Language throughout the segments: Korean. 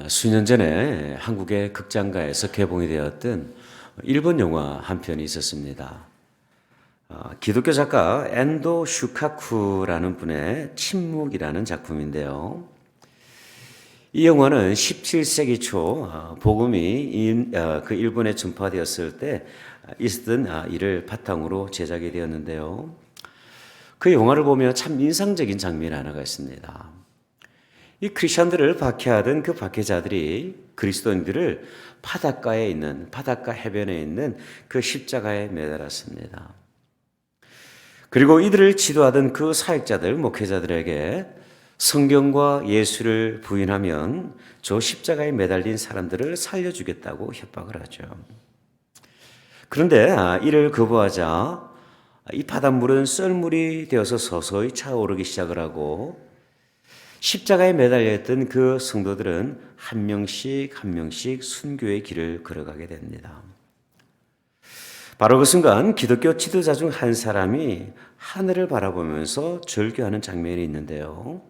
수년 전에 한국의 극장가에서 개봉이 되었던 일본 영화 한 편이 있었습니다. 기독교 작가 엔도 슈카쿠라는 분의 침묵이라는 작품인데요. 이 영화는 17세기 초 복음이 그 일본에 전파되었을 때 있었던 일을 바탕으로 제작이 되었는데요. 그 영화를 보면 참 인상적인 장면이 하나가 있습니다. 이 크리스천들을 박해하던 그 박해자들이 그리스도인들을 바닷가 해변에 있는 그 십자가에 매달았습니다. 그리고 이들을 지도하던 그 사역자들, 목회자들에게 성경과 예수를 부인하면 저 십자가에 매달린 사람들을 살려주겠다고 협박을 하죠. 그런데 이를 거부하자 이 바닷물은 썰물이 되어서 서서히 차오르기 시작을 하고 십자가에 매달려 있던 그 성도들은 한 명씩 순교의 길을 걸어가게 됩니다. 바로 그 순간 기독교 지도자 중 한 사람이 하늘을 바라보면서 절규하는 장면이 있는데요.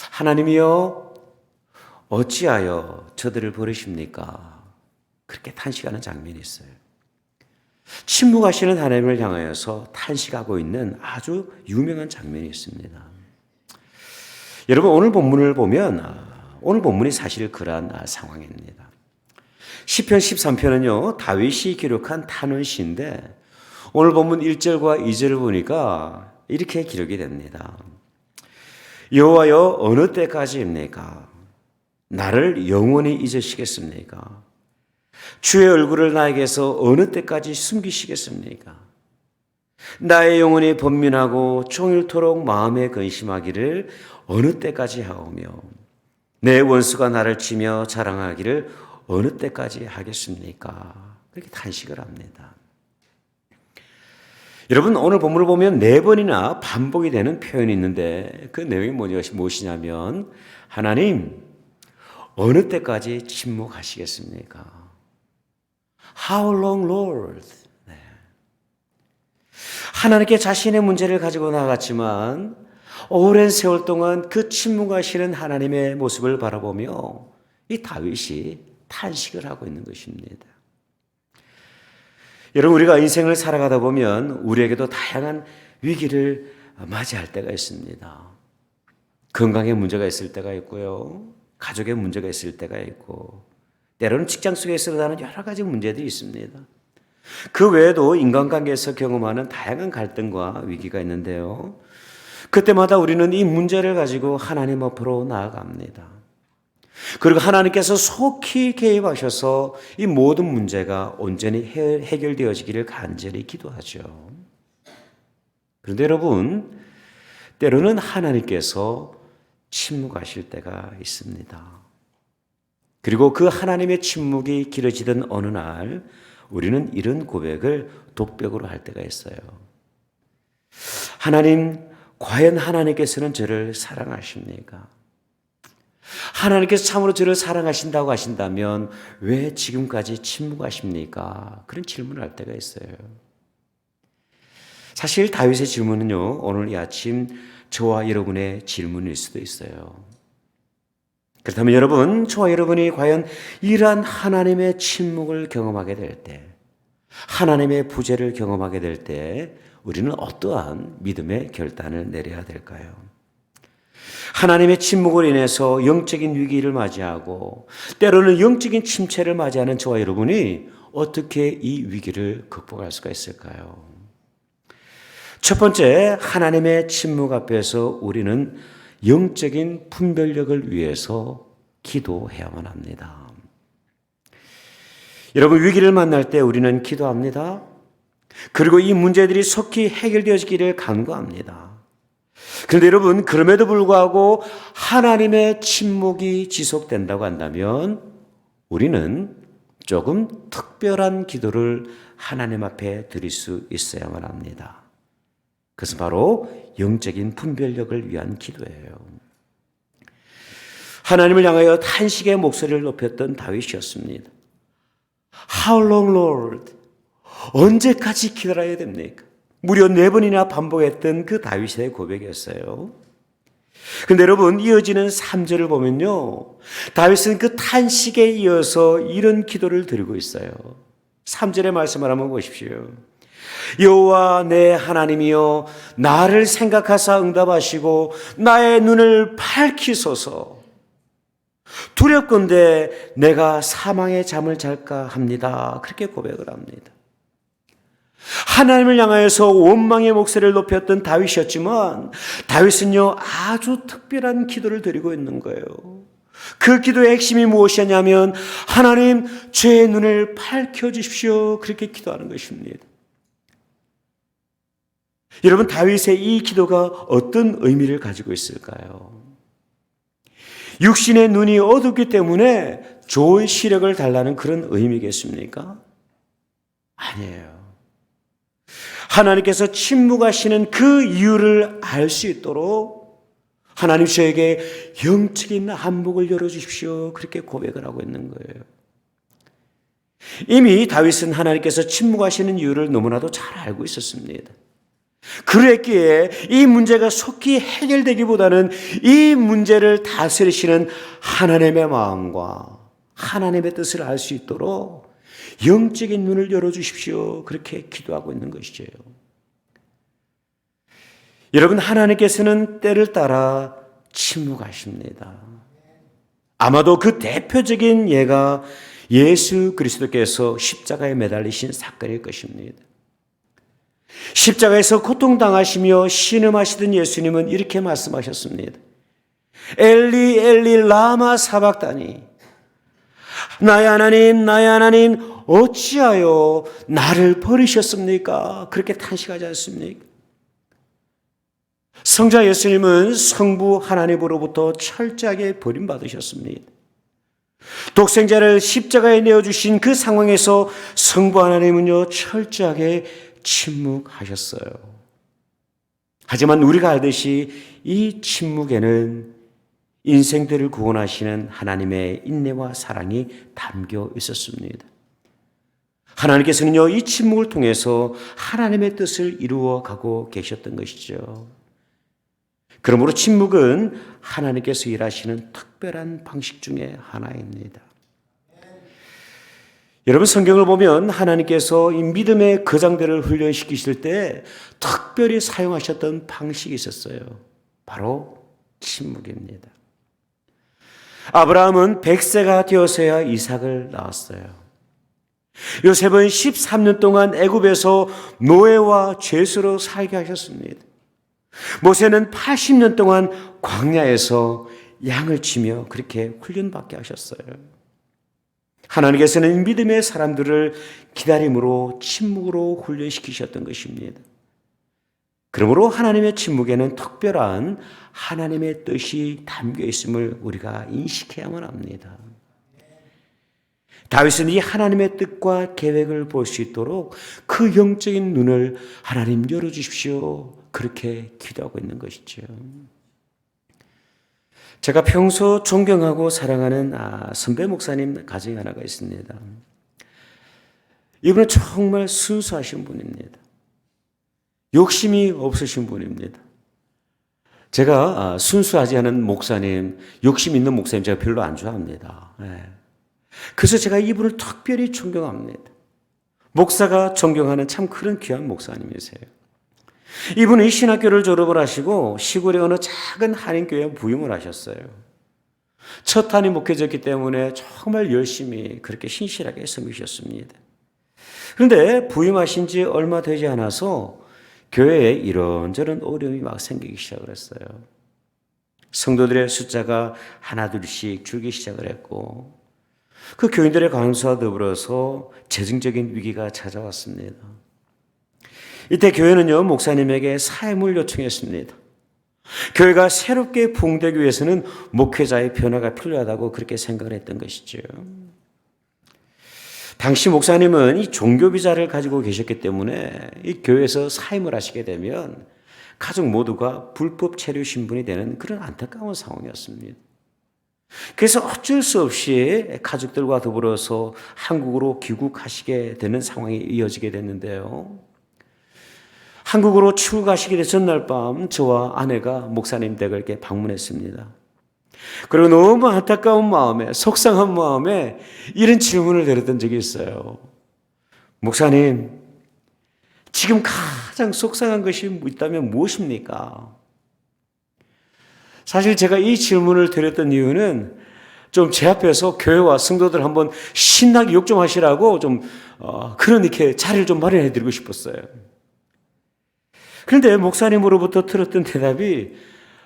하나님이여 어찌하여 저들을 버리십니까? 그렇게 탄식하는 장면이 있어요. 침묵하시는 하나님을 향하여서 탄식하고 있는 아주 유명한 장면이 있습니다. 여러분 오늘 본문을 보면 오늘 본문이 사실 그러한 상황입니다. 시편 13편은요 다윗이 기록한 탄원시인데 오늘 본문 1절과 2절을 보니까 이렇게 기록이 됩니다. 여호와여 어느 때까지입니까? 나를 영원히 잊으시겠습니까? 주의 얼굴을 나에게서 어느 때까지 숨기시겠습니까? 나의 영혼이 번민하고 종일토록 마음에 근심하기를 어느 때까지 하오며 내 원수가 나를 치며 자랑하기를 어느 때까지 하겠습니까? 그렇게 탄식을 합니다. 여러분 오늘 본문을 보면 4번이나 반복이 되는 표현이 있는데 그 내용이 무엇이냐면 하나님 어느 때까지 침묵하시겠습니까? How long, Lord? 네. 하나님께 자신의 문제를 가지고 나갔지만 오랜 세월 동안 그 침묵하시는 하나님의 모습을 바라보며 이 다윗이 탄식을 하고 있는 것입니다. 여러분 우리가 인생을 살아가다 보면 우리에게도 다양한 위기를 맞이할 때가 있습니다. 건강에 문제가 있을 때가 있고요. 가족에 문제가 있을 때가 있고 때로는 직장 속에서 일어나는 여러 가지 문제들이 있습니다. 그 외에도 인간관계에서 경험하는 다양한 갈등과 위기가 있는데요. 그때마다 우리는 이 문제를 가지고 하나님 앞으로 나아갑니다. 그리고 하나님께서 속히 개입하셔서 이 모든 문제가 온전히 해결되어지기를 간절히 기도하죠. 그런데 여러분, 때로는 하나님께서 침묵하실 때가 있습니다. 그리고 그 하나님의 침묵이 길어지던 어느 날 우리는 이런 고백을 독백으로 할 때가 있어요. 하나님, 과연 하나님께서는 저를 사랑하십니까? 하나님께서 참으로 저를 사랑하신다고 하신다면 왜 지금까지 침묵하십니까? 그런 질문을 할 때가 있어요. 사실 다윗의 질문은요, 오늘 이 아침 저와 여러분의 질문일 수도 있어요. 그렇다면 여러분, 저와 여러분이 과연 이러한 하나님의 침묵을 경험하게 될 때, 하나님의 부재를 경험하게 될 때 우리는 어떠한 믿음의 결단을 내려야 될까요? 하나님의 침묵으로 인해서 영적인 위기를 맞이하고 때로는 영적인 침체를 맞이하는 저와 여러분이 어떻게 이 위기를 극복할 수가 있을까요? 첫 번째, 하나님의 침묵 앞에서 우리는 영적인 분별력을 위해서 기도해야만 합니다. 여러분 위기를 만날 때 우리는 기도합니다. 그리고 이 문제들이 속히 해결되어지기를 간구합니다. 그런데 여러분 그럼에도 불구하고 하나님의 침묵이 지속된다고 한다면 우리는 조금 특별한 기도를 하나님 앞에 드릴 수 있어야만 합니다. 그것은 바로 영적인 분별력을 위한 기도예요. 하나님을 향하여 탄식의 목소리를 높였던 다윗이었습니다. How long, Lord? 언제까지 기다려야 됩니까? 무려 4번이나 반복했던 그 다윗의 고백이었어요. 근데 여러분, 이어지는 3절을 보면요, 다윗은 그 탄식에 이어서 이런 기도를 드리고 있어요. 3절의 말씀을 한번 보십시오. 여호와 내 하나님이여, 나를 생각하사 응답하시고 나의 눈을 밝히소서. 두렵건대 내가 사망의 잠을 잘까 합니다. 그렇게 고백을 합니다. 하나님을 향하여서 원망의 목소리를 높였던 다윗이었지만, 다윗은요 아주 특별한 기도를 드리고 있는 거예요. 그 기도의 핵심이 무엇이냐면, 하나님 제 눈을 밝혀주십시오. 그렇게 기도하는 것입니다. 여러분, 다윗의 이 기도가 어떤 의미를 가지고 있을까요? 육신의 눈이 어둡기 때문에 좋은 시력을 달라는 그런 의미겠습니까? 아니에요. 하나님께서 침묵하시는 그 이유를 알 수 있도록 하나님 저에게 영적인 안목을 열어주십시오. 그렇게 고백을 하고 있는 거예요. 이미 다윗은 하나님께서 침묵하시는 이유를 너무나도 잘 알고 있었습니다. 그랬기에 이 문제가 속히 해결되기보다는 이 문제를 다스리시는 하나님의 마음과 하나님의 뜻을 알 수 있도록 영적인 눈을 열어주십시오. 그렇게 기도하고 있는 것이죠. 여러분, 하나님께서는 때를 따라 침묵하십니다. 아마도 그 대표적인 예가 예수 그리스도께서 십자가에 매달리신 사건일 것입니다. 십자가에서 고통당하시며 신음하시던 예수님은 이렇게 말씀하셨습니다. 엘리 엘리 라마 사박다니, 나의 하나님 나의 하나님 어찌하여 나를 버리셨습니까? 그렇게 탄식하지 않습니까? 성자 예수님은 성부 하나님으로부터 철저하게 버림받으셨습니다. 독생자를 십자가에 내어주신 그 상황에서 성부 하나님은요 철저하게 침묵하셨어요. 하지만 우리가 알듯이 이 침묵에는 인생들을 구원하시는 하나님의 인내와 사랑이 담겨 있었습니다. 하나님께서는요 이 침묵을 통해서 하나님의 뜻을 이루어 가고 계셨던 것이죠. 그러므로 침묵은 하나님께서 일하시는 특별한 방식 중에 하나입니다. 여러분, 성경을 보면 하나님께서 이 믿음의 거장들을 훈련시키실 때 특별히 사용하셨던 방식이 있었어요. 바로 침묵입니다. 아브라함은 100세가 되어서야 이삭을 낳았어요. 요셉은 13년 동안 애굽에서 노예와 죄수로 살게 하셨습니다. 모세는 80년 동안 광야에서 양을 치며 그렇게 훈련받게 하셨어요. 하나님께서는 믿음의 사람들을 기다림으로 침묵으로 훈련시키셨던 것입니다. 그러므로 하나님의 침묵에는 특별한 하나님의 뜻이 담겨 있음을 우리가 인식해야만 합니다. 다윗은 이 하나님의 뜻과 계획을 볼 수 있도록 그 영적인 눈을 하나님 열어주십시오. 그렇게 기도하고 있는 것이죠. 제가 평소 존경하고 사랑하는 선배 목사님 가정이 하나가 있습니다. 이분은 정말 순수하신 분입니다. 욕심이 없으신 분입니다. 제가 순수하지 않은 목사님, 욕심 있는 목사님 제가 별로 안 좋아합니다. 그래서 제가 이분을 특별히 존경합니다. 목사가 존경하는 참 그런 귀한 목사님이세요. 이분은 신학교를 졸업을 하시고 시골의 어느 작은 한인교회에 부임을 하셨어요. 첫 한인 목회자였기 때문에 정말 열심히 그렇게 신실하게 섬기셨습니다. 그런데 부임하신 지 얼마 되지 않아서 교회에 이런저런 어려움이 막 생기기 시작을 했어요. 성도들의 숫자가 하나둘씩 줄기 시작을 했고 그 교인들의 감수와 더불어서 재정적인 위기가 찾아왔습니다. 이때 교회는요 목사님에게 사임을 요청했습니다. 교회가 새롭게 부흥되기 위해서는 목회자의 변화가 필요하다고 그렇게 생각을 했던 것이죠. 당시 목사님은 이 종교 비자를 가지고 계셨기 때문에 이 교회에서 사임을 하시게 되면 가족 모두가 불법 체류 신분이 되는 그런 안타까운 상황이었습니다. 그래서 어쩔 수 없이 가족들과 더불어서 한국으로 귀국하시게 되는 상황이 이어지게 됐는데요. 한국으로 출국하시기 전 전날 밤 저와 아내가 목사님 댁을 방문했습니다. 그리고 너무 안타까운 마음에, 속상한 마음에 이런 질문을 드렸던 적이 있어요. 목사님, 지금 가장 속상한 것이 있다면 무엇입니까? 사실 제가 이 질문을 드렸던 이유는 좀 제 앞에서 교회와 성도들 한번 신나게 욕 좀 하시라고 그런 이렇게 자리를 좀 마련해 드리고 싶었어요. 그런데 목사님으로부터 들었던 대답이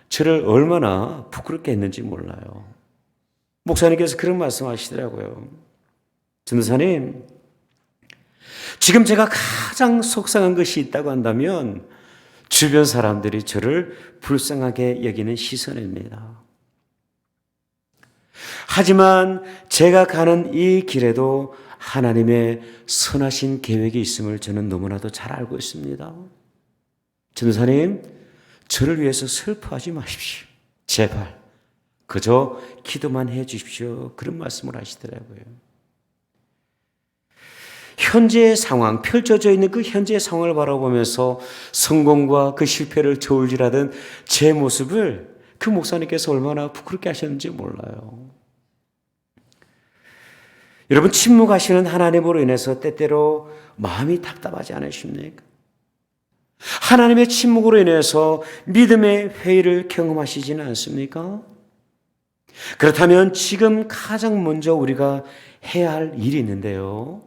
저를 얼마나 부끄럽게 했는지 몰라요. 목사님께서 그런 말씀 하시더라고요. 전도사님, 지금 제가 가장 속상한 것이 있다고 한다면 주변 사람들이 저를 불쌍하게 여기는 시선입니다. 하지만 제가 가는 이 길에도 하나님의 선하신 계획이 있음을 저는 너무나도 잘 알고 있습니다. 전도사님, 저를 위해서 슬퍼하지 마십시오. 제발 그저 기도만 해 주십시오. 그런 말씀을 하시더라고요. 현재의 상황, 펼쳐져 있는 그 현재의 상황을 바라보면서 성공과 그 실패를 저울질하던 제 모습을 그 목사님께서 얼마나 부끄럽게 하셨는지 몰라요. 여러분, 침묵하시는 하나님으로 인해서 때때로 마음이 답답하지 않으십니까? 하나님의 침묵으로 인해서 믿음의 회의를 경험하시지는 않습니까? 그렇다면 지금 가장 먼저 우리가 해야 할 일이 있는데요.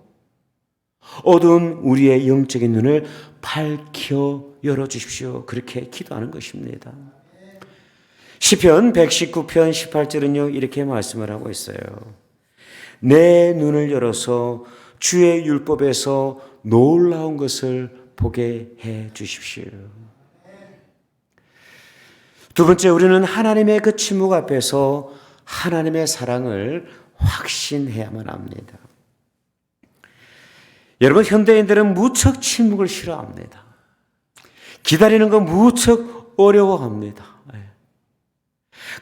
어두운 우리의 영적인 눈을 밝혀 열어주십시오. 그렇게 기도하는 것입니다. 시편 119편 18절은요, 이렇게 말씀을 하고 있어요. 내 눈을 열어서 주의 율법에서 놀라운 것을 보게 해 주십시오. 두 번째, 우리는 하나님의 그 침묵 앞에서 하나님의 사랑을 확신해야만 합니다. 여러분, 현대인들은 무척 침묵을 싫어합니다. 기다리는 거 무척 어려워합니다.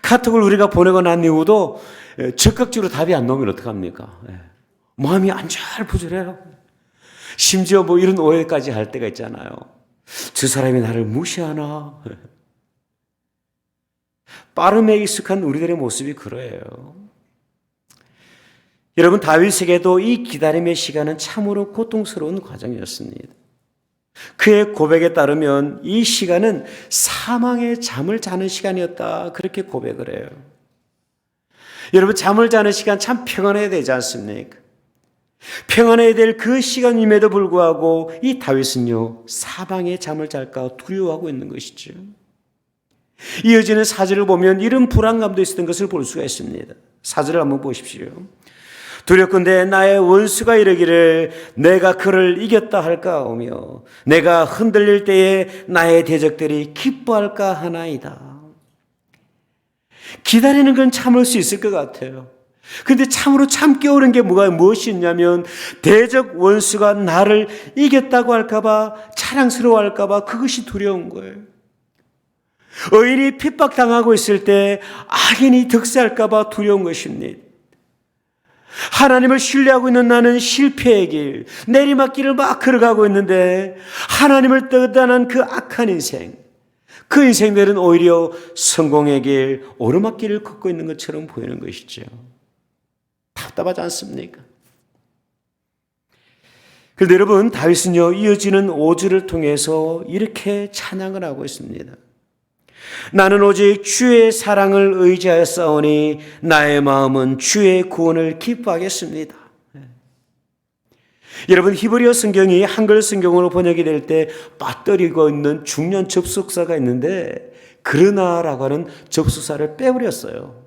카톡을 우리가 보내고 난 이후도 적극적으로 답이 안 나오면 어떡합니까? 마음이 안절부절해요. 심지어 이런 오해까지 할 때가 있잖아요. 저 사람이 나를 무시하나? 빠름에 익숙한 우리들의 모습이 그래요. 여러분, 다윗에게도 이 기다림의 시간은 참으로 고통스러운 과정이었습니다. 그의 고백에 따르면 이 시간은 사망의 잠을 자는 시간이었다. 그렇게 고백을 해요. 여러분, 잠을 자는 시간 참 평안해야 되지 않습니까? 평안해야 될 그 시간임에도 불구하고 이 다윗은요, 사방에 잠을 잘까 두려워하고 있는 것이죠. 이어지는 사절을 보면 이런 불안감도 있었던 것을 볼 수가 있습니다. 사절을 한번 보십시오. 두렵건대 나의 원수가 이르기를 내가 그를 이겼다 할까오며 내가 흔들릴 때에 나의 대적들이 기뻐할까 하나이다. 기다리는 건 참을 수 있을 것 같아요. 근데 참으로 참기 어려운 게 무엇이 있냐면 대적 원수가 나를 이겼다고 할까봐, 자랑스러워할까봐, 그것이 두려운 거예요. 의인이 핍박당하고 있을 때 악인이 득세할까봐 두려운 것입니다. 하나님을 신뢰하고 있는 나는 실패의 길, 내리막길을 막 걸어가고 있는데 하나님을 떠나는 그 악한 인생, 그 인생들은 오히려 성공의 길, 오르막길을 걷고 있는 것처럼 보이는 것이죠. 답답하지 않습니까? 그런데 여러분, 다윗은요, 이어지는 5절을 통해서 이렇게 찬양을 하고 있습니다. 나는 오직 주의 사랑을 의지하여 싸우니 나의 마음은 주의 구원을 기뻐하겠습니다. 여러분, 히브리어 성경이 한글 성경으로 번역이 될 때 빠뜨리고 있는 중요한 접속사가 있는데 그러나라고 하는 접속사를 빼버렸어요.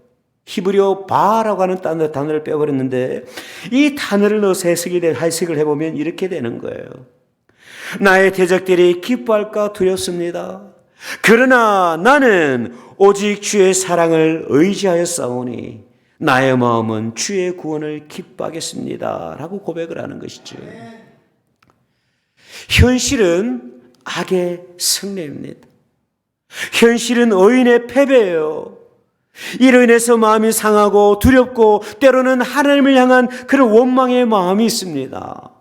히브리어 바라고 하는 단어를 빼버렸는데 이 단어를 넣어서 해석을 해보면 이렇게 되는 거예요. 나의 대적들이 기뻐할까 두렵습니다. 그러나 나는 오직 주의 사랑을 의지하여 싸우니 나의 마음은 주의 구원을 기뻐하겠습니다. 라고 고백을 하는 것이죠. 현실은 악의 승리입니다. 현실은 의인의 패배예요. 이로 인해서 마음이 상하고 두렵고 때로는 하나님을 향한 그런 원망의 마음이 있습니다.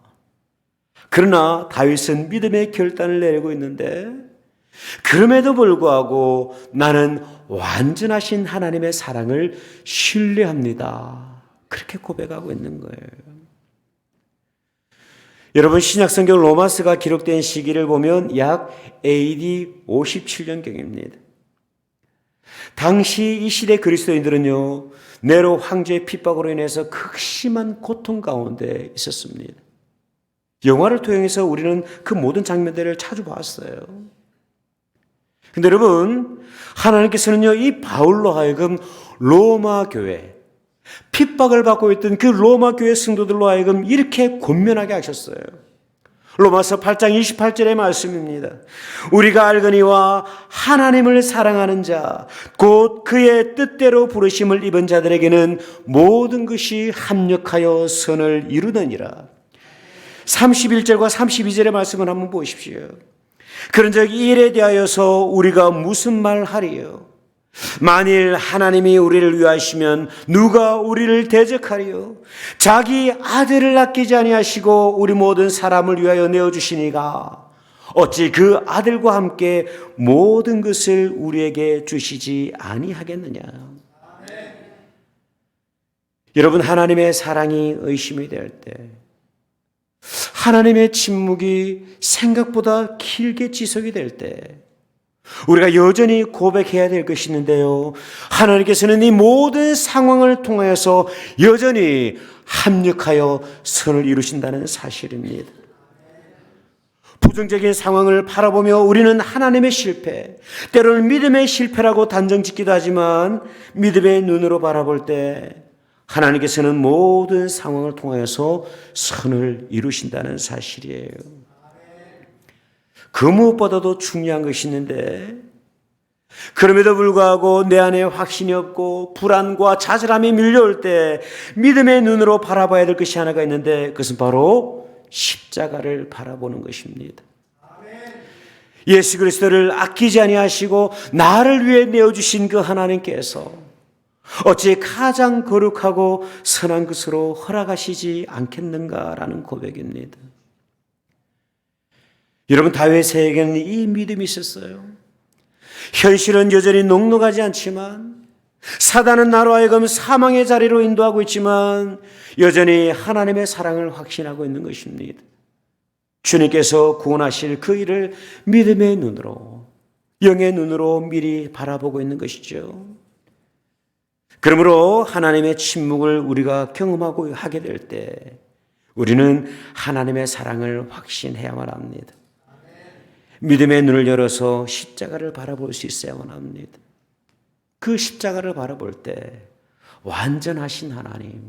그러나 다윗은 믿음의 결단을 내리고 있는데 그럼에도 불구하고 나는 완전하신 하나님의 사랑을 신뢰합니다. 그렇게 고백하고 있는 거예요. 여러분, 신약성경 로마서가 기록된 시기를 보면 약 AD 57년경입니다. 당시 이 시대 그리스도인들은요, 네로 황제의 핍박으로 인해서 극심한 고통 가운데 있었습니다. 영화를 통해서 우리는 그 모든 장면들을 자주 봤어요. 근데 여러분, 하나님께서는요, 이 바울로 하여금 로마 교회, 핍박을 받고 있던 그 로마 교회 성도들로 하여금 이렇게 권면하게 하셨어요. 로마서 8장 28절의 말씀입니다. 우리가 알거니와 하나님을 사랑하는 자, 곧 그의 뜻대로 부르심을 입은 자들에게는 모든 것이 합력하여 선을 이루느니라. 31절과 32절의 말씀을 한번 보십시오. 그런즉 이 일에 대하여서 우리가 무슨 말 하리요? 만일 하나님이 우리를 위하시면 누가 우리를 대적하리요? 자기 아들을 아끼지 아니하시고 우리 모든 사람을 위하여 내어주시니가 어찌 그 아들과 함께 모든 것을 우리에게 주시지 아니하겠느냐? 여러분, 하나님의 사랑이 의심이 될 때, 하나님의 침묵이 생각보다 길게 지속이 될 때 우리가 여전히 고백해야 될 것이 있는데요, 하나님께서는 이 모든 상황을 통하여서 여전히 합력하여 선을 이루신다는 사실입니다. 부정적인 상황을 바라보며 우리는 하나님의 실패, 때로는 믿음의 실패라고 단정짓기도 하지만 믿음의 눈으로 바라볼 때 하나님께서는 모든 상황을 통하여서 선을 이루신다는 사실이에요. 그 무엇보다도 중요한 것이 있는데, 그럼에도 불구하고 내 안에 확신이 없고 불안과 좌절함이 밀려올 때 믿음의 눈으로 바라봐야 될 것이 하나가 있는데, 그것은 바로 십자가를 바라보는 것입니다. 예수 그리스도를 아끼지 아니하시고 나를 위해 내어주신 그 하나님께서 어찌 가장 거룩하고 선한 것으로 허락하시지 않겠는가라는 고백입니다. 여러분, 다윗에게는 이 믿음이 있었어요. 현실은 여전히 녹록하지 않지만, 사단은 나로 하여금 사망의 자리로 인도하고 있지만 여전히 하나님의 사랑을 확신하고 있는 것입니다. 주님께서 구원하실 그 일을 믿음의 눈으로, 영의 눈으로 미리 바라보고 있는 것이죠. 그러므로 하나님의 침묵을 우리가 경험하고 하게 될 때 우리는 하나님의 사랑을 확신해야만 합니다. 믿음의 눈을 열어서 십자가를 바라볼 수 있어야만 합니다. 그 십자가를 바라볼 때 완전하신 하나님,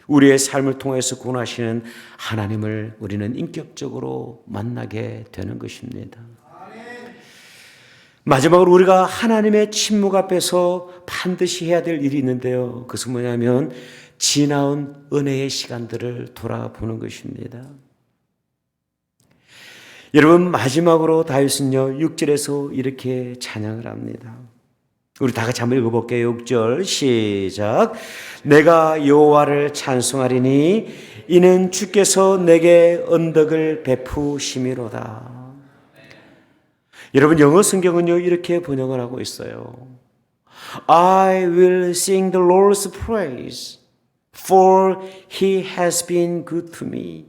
우리의 삶을 통해서 구원하시는 하나님을 우리는 인격적으로 만나게 되는 것입니다. 마지막으로 우리가 하나님의 침묵 앞에서 반드시 해야 될 일이 있는데요, 그것은 뭐냐면 지나온 은혜의 시간들을 돌아보는 것입니다. 여러분, 마지막으로 다윗은요 6절에서 이렇게 찬양을 합니다. 우리 다 같이 한번 읽어볼게요. 6절 시작. 내가 여호와를 찬송하리니 이는 주께서 내게 언덕을 베푸심이로다. 여러분, 영어 성경은요 이렇게 번역을 하고 있어요. I will sing the Lord's praise, for he has been good to me.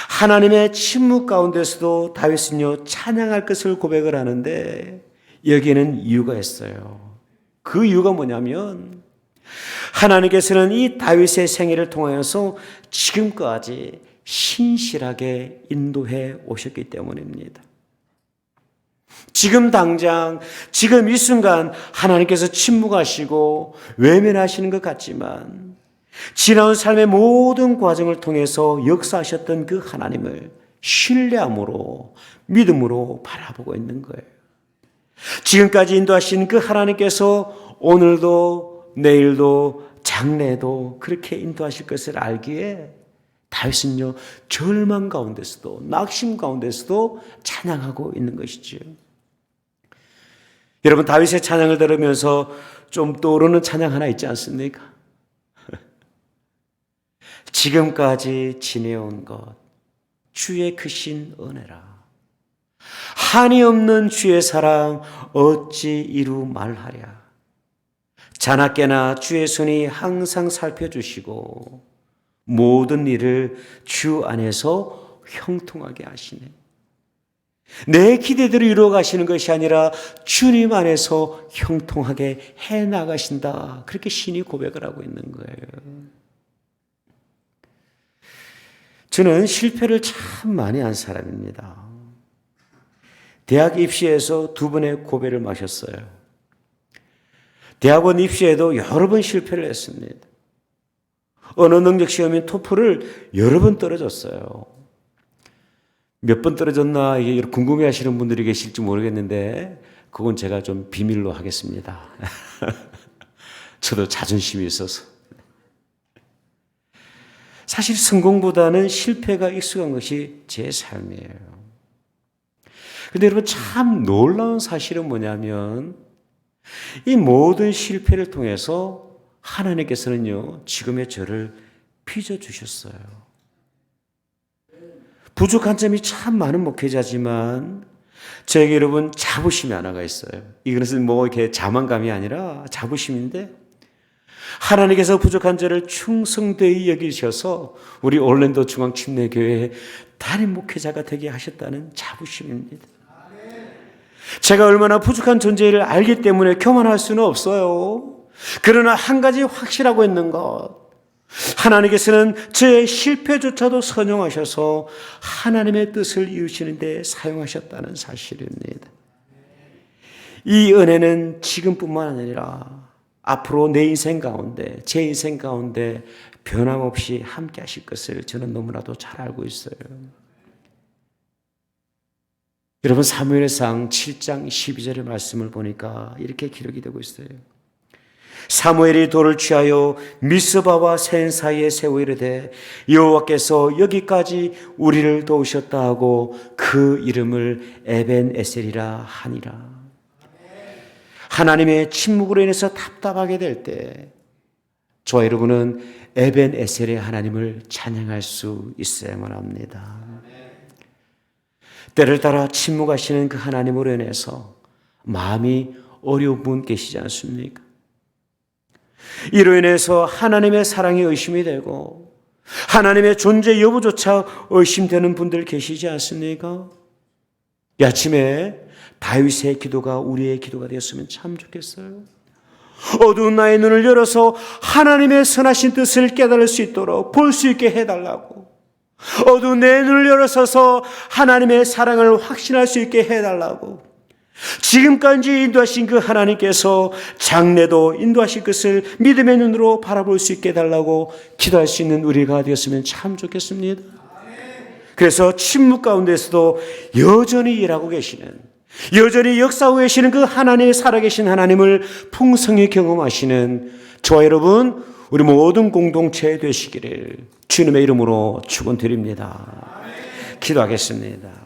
하나님의 침묵 가운데서도 다윗은요 찬양할 것을 고백을 하는데 여기에는 이유가 있어요. 그 이유가 뭐냐면 하나님께서는 이 다윗의 생애를 통하여서 지금까지 신실하게 인도해 오셨기 때문입니다. 지금 당장, 지금 이 순간 하나님께서 침묵하시고 외면하시는 것 같지만 지나온 삶의 모든 과정을 통해서 역사하셨던 그 하나님을 신뢰함으로, 믿음으로 바라보고 있는 거예요. 지금까지 인도하신 그 하나님께서 오늘도 내일도 장래에도 그렇게 인도하실 것을 알기에 다윗은요 절망 가운데서도 낙심 가운데서도 찬양하고 있는 것이죠. 여러분, 다윗의 찬양을 들으면서 좀 떠오르는 찬양 하나 있지 않습니까? 지금까지 지내온 것, 주의 크신 은혜라. 한이 없는 주의 사랑 어찌 이루 말하랴. 자나깨나 주의 손이 항상 살펴주시고 모든 일을 주 안에서 형통하게 하시네. 내 기대대로 이루어 가시는 것이 아니라 주님 안에서 형통하게 해 나가신다. 그렇게 신이 고백을 하고 있는 거예요. 저는 실패를 참 많이 한 사람입니다. 대학 입시에서 2번의 고배를 마셨어요. 대학원 입시에도 여러 번 실패를 했습니다. 언어 능력 시험인 토플을 여러 번 떨어졌어요. 몇 번 떨어졌나 이게 궁금해 하시는 분들이 계실지 모르겠는데 그건 제가 좀 비밀로 하겠습니다. 저도 자존심이 있어서. 사실 성공보다는 실패가 익숙한 것이 제 삶이에요. 근데 여러분 참 놀라운 사실은 뭐냐면 이 모든 실패를 통해서 하나님께서는요 지금의 저를 빚어주셨어요. 부족한 점이 참 많은 목회자지만 저에게 여러분 자부심이 하나가 있어요. 이것은 뭐 이렇게 자만감이 아니라 자부심인데 하나님께서 부족한 저를 충성되이 여기셔서 우리 올랜도 중앙침례교회의 담임 목회자가 되게 하셨다는 자부심입니다. 제가 얼마나 부족한 존재를 알기 때문에 교만할 수는 없어요. 그러나 한 가지 확실하고 있는 것, 하나님께서는 제 실패조차도 선용하셔서 하나님의 뜻을 이루시는 데 사용하셨다는 사실입니다. 이 은혜는 지금뿐만 아니라 앞으로 내 인생 가운데, 제 인생 가운데 변함없이 함께 하실 것을 저는 너무나도 잘 알고 있어요. 여러분 사무엘상 7장 12절의 말씀을 보니까 이렇게 기록이 되고 있어요. 사무엘이 돌을 취하여 미스바와 센 사이에 세워 이르되 여호와께서 여기까지 우리를 도우셨다 하고 그 이름을 에벤에셀이라 하니라. 하나님의 침묵으로 인해서 답답하게 될 때 저와 여러분은 에벤에셀의 하나님을 찬양할 수 있어야만 합니다. 때를 따라 침묵하시는 그 하나님으로 인해서 마음이 어려운 분 계시지 않습니까? 이로 인해서 하나님의 사랑이 의심이 되고 하나님의 존재 여부조차 의심되는 분들 계시지 않습니까? 이 아침에 다윗의 기도가 우리의 기도가 되었으면 참 좋겠어요. 어두운 나의 눈을 열어서 하나님의 선하신 뜻을 깨달을 수 있도록 볼 수 있게 해달라고, 어두운 내 눈을 열어서서 하나님의 사랑을 확신할 수 있게 해달라고, 지금까지 인도하신 그 하나님께서 장래도 인도하실 것을 믿음의 눈으로 바라볼 수 있게 해달라고 기도할 수 있는 우리가 되었으면 참 좋겠습니다. 그래서 침묵 가운데서도 여전히 일하고 계시는, 여전히 역사하고 계시는 그 하나님의 살아계신 하나님을 풍성히 경험하시는 저와 여러분, 우리 모든 공동체 되시기를 주님의 이름으로 축원드립니다. 기도하겠습니다.